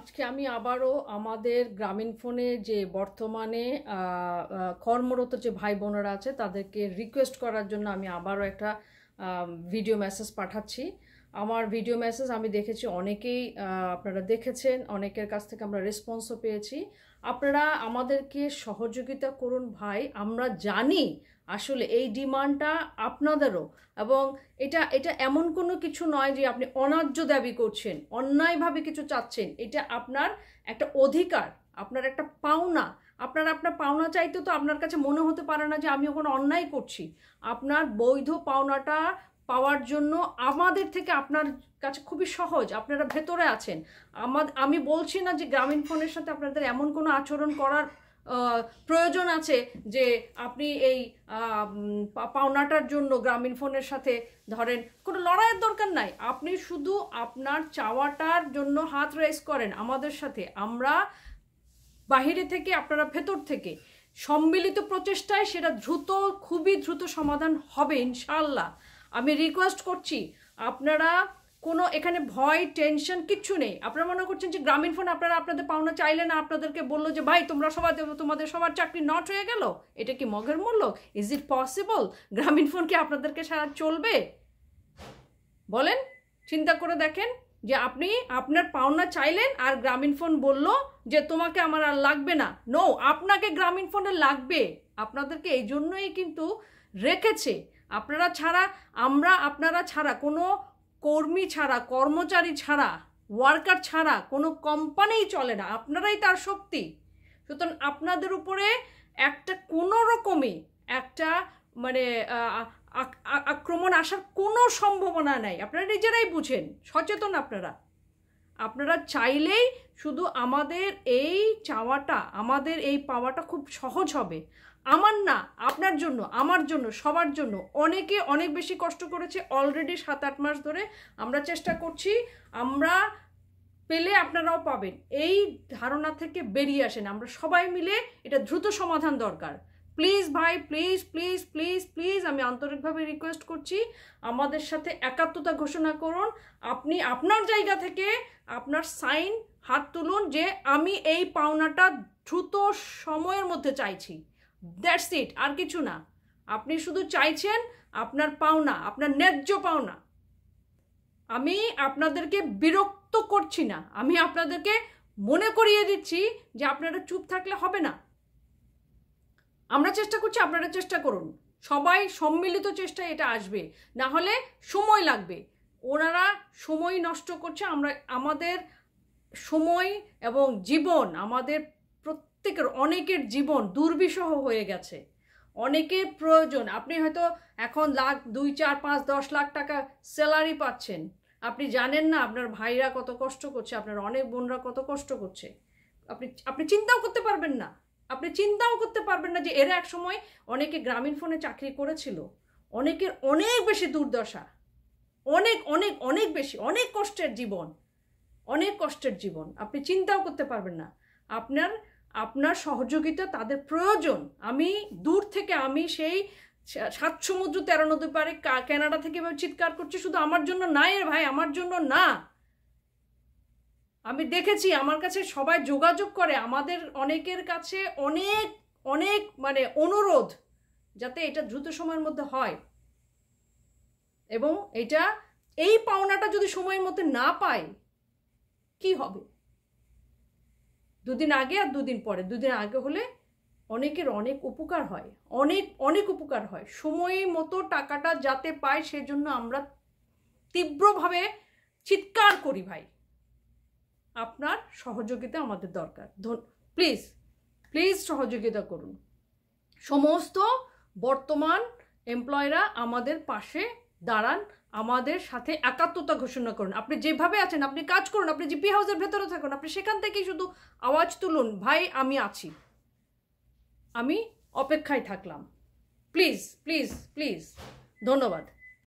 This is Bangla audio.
আজকে আমি আবারও আমাদের গ্রামীণফোনে যে বর্তমানে কর্মরত যে ভাই বোনেরা আছে তাদেরকে রিকোয়েস্ট করার জন্য আমি আবারও একটা ভিডিও মেসেজ পাঠাচ্ছি। আমার ভিডিও মেসেজ আমি দেখেছি, অনেকেই আপনারা দেখেছেন, অনেকের কাছ থেকে আমরা রেসপন্সও পেয়েছি। আপনারা আমাদেরকে সহযোগিতা করুন ভাই। আমরা জানি আসলে এই ডিমান্ডটা আপনাদেরও, এবং এটা এমন কোনো কিছু নয় যে আপনি অন্যায্য দাবি করছেন, অন্যায়ভাবে কিছু চাচ্ছেন। এটা আপনার একটা অধিকার, আপনার একটা পাওনা। আপনার পাওনা চাইতে তো আপনার কাছে মনে হতে পারে না যে আমি ওখানে অন্যায় করছি। আপনার বৈধ পাওনাটা পাওয়ার জন্য আমাদের থেকে আপনার কাছে খুবই সহজ। আপনারা ভেতরে আছেন। আমি বলছি না যে গ্রামীণফোনের সাথে আপনাদের এমন কোনো আচরণ করার প্রয়োজন আছে যে আপনি এই পাওনাটার জন্য গ্রামীণফোনের সাথে ধরেন কোনো লড়াইয়ের দরকার নাই। আপনি শুধু আপনার চাওয়াটার জন্য হাত রেজ করেন আমাদের সাথে। আমরা বাহিরে থেকে, আপনারা ভেতর থেকে সম্মিলিত প্রচেষ্টায় সেটা খুবই দ্রুত সমাধান হবে ইনশাআল্লাহ। আমি রিকোয়েস্ট করছি, আপনারা কোনো এখানে ভয় টেনশন কিচ্ছু নেই। আপনারা মনে করছেন যে গ্রামীণফোন আপনারা আপনাদের পাওনা চাইলে না, আপনাদেরকে বললো যে ভাই তোমরা সবাই তোমাদের সবার চাকরি নট হয়ে গেল। এটা কি মগের মূল্য? Is it possible? গ্রামীণফোন কি আপনাদেরকে সারা চলবে? বলেন, চিন্তা করে দেখেন যে আপনি আপনার পাওনা চাইলেন আর গ্রামীণফোন বলল যে তোমাকে আমার আর লাগবে না। নো, আপনাকে গ্রামীণফোনে লাগবে। আপনাদেরকে এই জন্যই কিন্তু রেখেছে। আপনারা ছাড়া কোনো কর্মী ছাড়া, কর্মচারী ছাড়া, ওয়ার্কার ছাড়া কোনো কোম্পানিই চলে না। আপনারাই তার শক্তি। সুতরাং আপনাদের উপরে একটা কোনো রকমই একটা আক্রমণ আসার কোনো সম্ভাবনা নাই। আপনারা নিজেরাই বুঝেন, সচেতন। আপনারা চাইলেই শুধু আমাদের এই চাওয়াটা, আমাদের এই পাওয়াটা খুব সহজ হবে। আমার না, আপনার জন্য, আমার জন্য, সবার জন্য। অনেকে অনেক বেশি কষ্ট করেছে অলরেডি 7-8 মাস ধরে। আমরা চেষ্টা করছি, আমরা পেলে আপনারাও পাবেন। এই ধারণা থেকে বেরিয়ে আসেন। আমরা সবাই মিলে এটা দ্রুত সমাধান দরকার। প্লিজ ভাই, প্লিজ প্লিজ প্লিজ প্লিজ, আমি আন্তরিকভাবে রিকোয়েস্ট করছি, আমাদের সাথে একাত্মতা ঘোষণা করুন। আপনি আপনার জায়গা থেকে আপনার সাইন হাত তুলুন যে আমি এই পাওনাটা দ্রুত সময়ের মধ্যে চাইছি। দ্যাটস ইট, আর কিছু না। আপনি শুধু চাইছেন আপনার পাওনা, আপনার ন্যায্য পাওনা। আমি আপনাদেরকে বিরক্ত করছি না, আমি আপনাদেরকে মনে করিয়ে দিচ্ছি যে আপনারা চুপ থাকলে হবে না। আমরা চেষ্টা করছি, আপনারা চেষ্টা করুন। সবাই সম্মিলিত চেষ্টায় এটা আসবে, না হলে সময় লাগবে। ওনারা সময় নষ্ট করছে। আমাদের সময় এবং জীবন, আমাদের প্রত্যেকের, অনেকের জীবন দুর্বিষহ হয়ে গেছে। অনেকের প্রয়োজন। আপনি হয়তো এখন 1 লাখ, 2, 4, 5, 10 লাখ টাকা স্যালারি পাচ্ছেন। আপনি জানেন না আপনার ভাইরা কত কষ্ট করছে, আপনার অনেক বোনরা কত কষ্ট করছে। আপনি চিন্তাও করতে পারবেন না। আপনি চিন্তাও করতে পারবেন না যে এরা এক সময় অনেকে গ্রামীণফোনে চাকরি করেছিল। অনেকের অনেক বেশি দুর্দশা, অনেক অনেক অনেক বেশি, অনেক কষ্টের জীবন, অনেক কষ্টের জীবন। আপনি চিন্তাও করতে পারবেন না। আপনার সহযোগিতা তাদের প্রয়োজন। আমি দূর থেকে, আমি সেই 7 সমুদ্র 13 নদী পারে কানাডা থেকে চিৎকার করছি, শুধু আমার জন্য না এর ভাই, আমার জন্য না। আমি দেখেছি আমার কাছে সবাই যোগাযোগ করে, আমাদের অনেকের কাছে অনেক অনেক অনুরোধ যাতে এটা দ্রুত সময়ের মধ্যে হয়। এবং এই পাওনাটা যদি সময়ের মধ্যে না পায় কি হবে? 2 দিন আগে আর 2 দিন পরে, 2 দিন আগে হলে অনেকের অনেক উপকার হয়, অনেক অনেক উপকার হয়। সময় মতো টাকাটা যাতে পায় সেজন্য আমরা তীব্রভাবে চিৎকার করি ভাই। আপনার সহযোগিতা আমাদের দরকার। প্লিজ প্লিজ সহযোগিতা করুন। সমস্ত বর্তমান এমপ্লয়িরা আমাদের পাশে দাঁড়ান, আমাদের সাথে একাত্মতা ঘোষণা করুন। আপনি যেভাবে আছেন আপনি কাজ করুন, আপনি জিপি হাউসের ভেতরে থাকুন, আপনি সেখান থেকেই শুধু আওয়াজ তুলুন, ভাই আমি আছি, আমি অপেক্ষায় থাকলাম। প্লিজ প্লিজ প্লিজ, ধন্যবাদ।